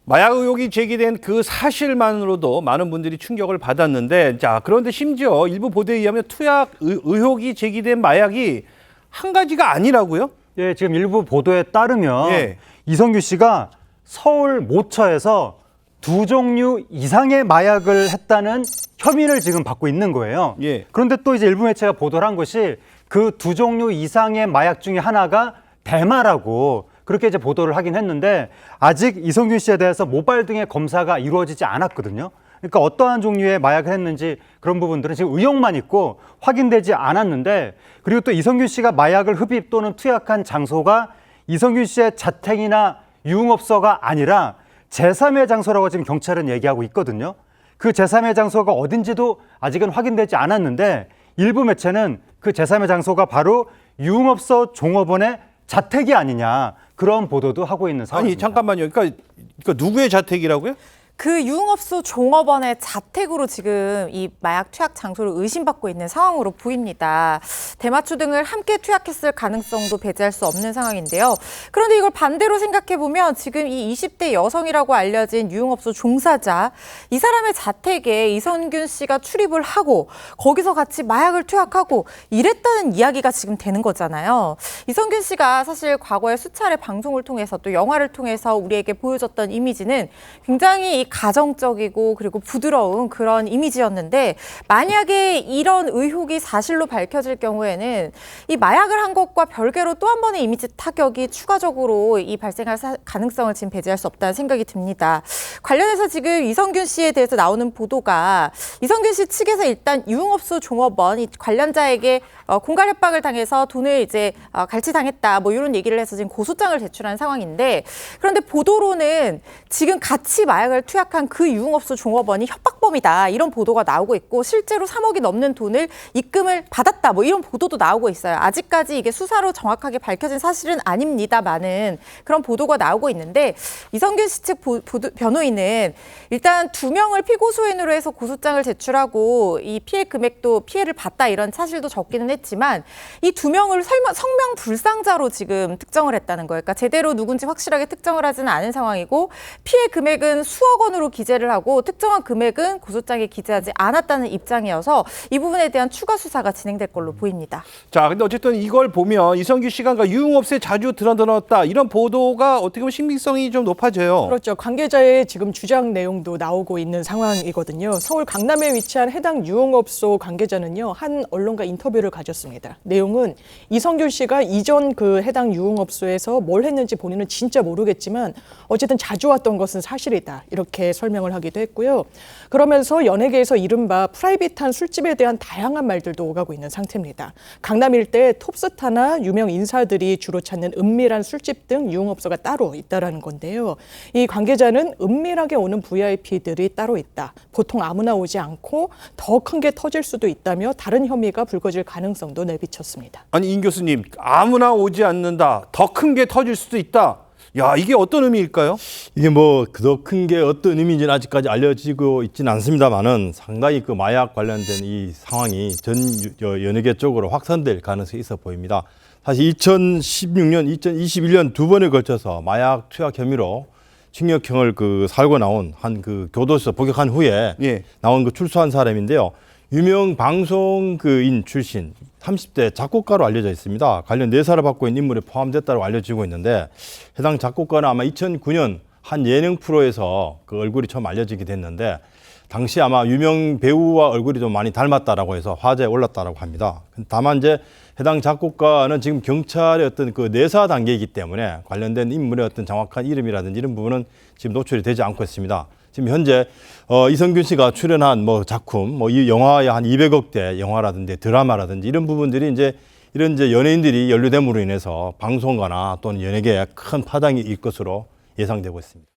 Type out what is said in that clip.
마약 의혹이 제기된 그 사실만으로도 많은 분들이 충격을 받았는데, 자, 그런데 심지어 일부 보도에 의하면 투약 의혹이 제기된 마약이 한 가지가 아니라고요? 예, 지금 일부 보도에 따르면 예. 이성균 씨가 서울 모처에서 2종류 이상의 마약을 했다는 혐의를 지금 받고 있는 거예요. 예. 그런데 또 이제 일부 매체가 보도를 한 것이 그 2종류 이상의 마약 중에 하나가 대마라고 그렇게 이제 보도를 하긴 했는데 아직 이성균 씨에 대해서 모발 등의 검사가 이루어지지 않았거든요. 그러니까 어떠한 종류의 마약을 했는지 그런 부분들은 지금 의혹만 있고 확인되지 않았는데, 그리고 또 이성균 씨가 마약을 흡입 또는 투약한 장소가 이성균 씨의 자택이나 유흥업소가 아니라 제3의 장소라고 지금 경찰은 얘기하고 있거든요. 그 제3의 장소가 어딘지도 아직은 확인되지 않았는데 일부 매체는 그 제3의 장소가 바로 유흥업소 종업원의 자택이 아니냐, 그런 보도도 하고 있는 상황입니다. 아니, 잠깐만요. 그러니까 누구의 자택이라고요? 그 유흥업소 종업원의 자택으로 지금 이 마약 투약 장소를 의심받고 있는 상황으로 보입니다. 대마초 등을 함께 투약했을 가능성도 배제할 수 없는 상황인데요. 그런데 이걸 반대로 생각해보면 지금 이 20대 여성이라고 알려진 유흥업소 종사자, 이 사람의 자택에 이성균 씨가 출입을 하고 거기서 같이 마약을 투약하고 이랬다는 이야기가 지금 되는 거잖아요. 이성균 씨가 사실 과거에 수차례 방송을 통해서 또 영화를 통해서 우리에게 보여줬던 이미지는 굉장히 가정적이고 그리고 부드러운 그런 이미지였는데, 만약에 이런 의혹이 사실로 밝혀질 경우에는 이 마약을 한 것과 별개로 또 한 번의 이미지 타격이 추가적으로 이 발생할 가능성을 지금 배제할 수 없다는 생각이 듭니다. 관련해서 지금 이성균 씨에 대해서 나오는 보도가 이성균 씨 측에서 일단 유흥업소 종업원 이 관련자에게 공갈 협박을 당해서 돈을 이제 갈취당했다 뭐 이런 얘기를 해서 지금 고소장을 제출한 상황인데, 그런데 보도로는 지금 같이 마약을 투약한 그 유흥업소 종업원이 협박범이다 이런 보도가 나오고 있고, 실제로 3억이 넘는 돈을 입금을 받았다 뭐 이런 보도도 나오고 있어요. 아직까지 이게 수사로 정확하게 밝혀진 사실은 아닙니다만은 그런 보도가 나오고 있는데, 이성균 씨 측 변호인은 일단 2명을 피고소인으로 해서 고소장을 제출하고 이 피해 금액도 피해를 봤다 이런 사실도 적기는 했지만 이 2명을 성명 불상자로 지금 특정을 했다는 거예요. 그러니까 제대로 누군지 확실하게 특정을 하지는 않은 상황이고, 피해 금액은 수억 원으로 기재를 하고 특정한 금액은 고소장에 기재하지 않았다는 입장이어서 이 부분에 대한 추가 수사가 진행될 걸로 보입니다. 자, 근데 어쨌든 이걸 보면 이성균 씨가 유흥업소에 자주 들어다녔다 이런 보도가 어떻게 보면 신빙성이 좀 높아져요. 그렇죠. 관계자의 지금 주장 내용도 나오고 있는 상황이거든요. 서울 강남에 위치한 해당 유흥업소 관계자는요, 한 언론과 인터뷰를 가졌습니다. 내용은 이성균 씨가 이전 그 해당 유흥업소에서 뭘 했는지 본인은 진짜 모르겠지만 어쨌든 자주 왔던 것은 사실이다, 이렇게 설명을 하기도 했고요. 그러면서 연예계에서 이른바 프라이빗한 술집에 대한 다양한 말들도 오가고 있는 상태입니다. 강남 일대에 톱스타나 유명 인사들이 주로 찾는 은밀한 술집 등 유흥업소가 따로 있다라는 건데요. 이 관계자는 은밀하게 오는 VIP들이 따로 있다. 보통 아무나 오지 않고 더 큰 게 터질 수도 있다며 다른 혐의가 불거질 가능성도 내비쳤습니다. 아니, 임 교수님, 아무나 오지 않는다, 더 큰 게 터질 수도 있다. 야, 이게 어떤 의미일까요? 이게 뭐 더 큰 게 어떤 의미인지는 아직까지 알려지고 있지는 않습니다만은 상당히 그 마약 관련된 이 상황이 전 연예계 쪽으로 확산될 가능성이 있어 보입니다. 사실 2016년, 2021년 2번에 걸쳐서 마약 투약 혐의로 징역형을 살고 나온 한 교도소 복역한 후에 예. 나온 출소한 사람인데요. 유명 방송인 출신 30대 작곡가로 알려져 있습니다. 관련 뇌사를 받고 있는 인물에 포함됐다고 알려지고 있는데, 해당 작곡가는 아마 2009년 한 예능 프로에서 그 얼굴이 처음 알려지게 됐는데, 당시 아마 유명 배우와 얼굴이 좀 많이 닮았다라고 해서 화제에 올랐다라고 합니다. 다만 이제 해당 작곡가는 지금 경찰의 어떤 그 내사 단계이기 때문에 관련된 인물의 어떤 정확한 이름이라든지 이런 부분은 지금 노출이 되지 않고 있습니다. 지금 현재 이성균 씨가 출연한 작품, 이 영화의 한 200억대 영화라든지 드라마라든지 이런 부분들이 이런 연예인들이 연루됨으로 인해서 방송가나 또는 연예계에 큰 파장이 일 것으로 예상되고 있습니다.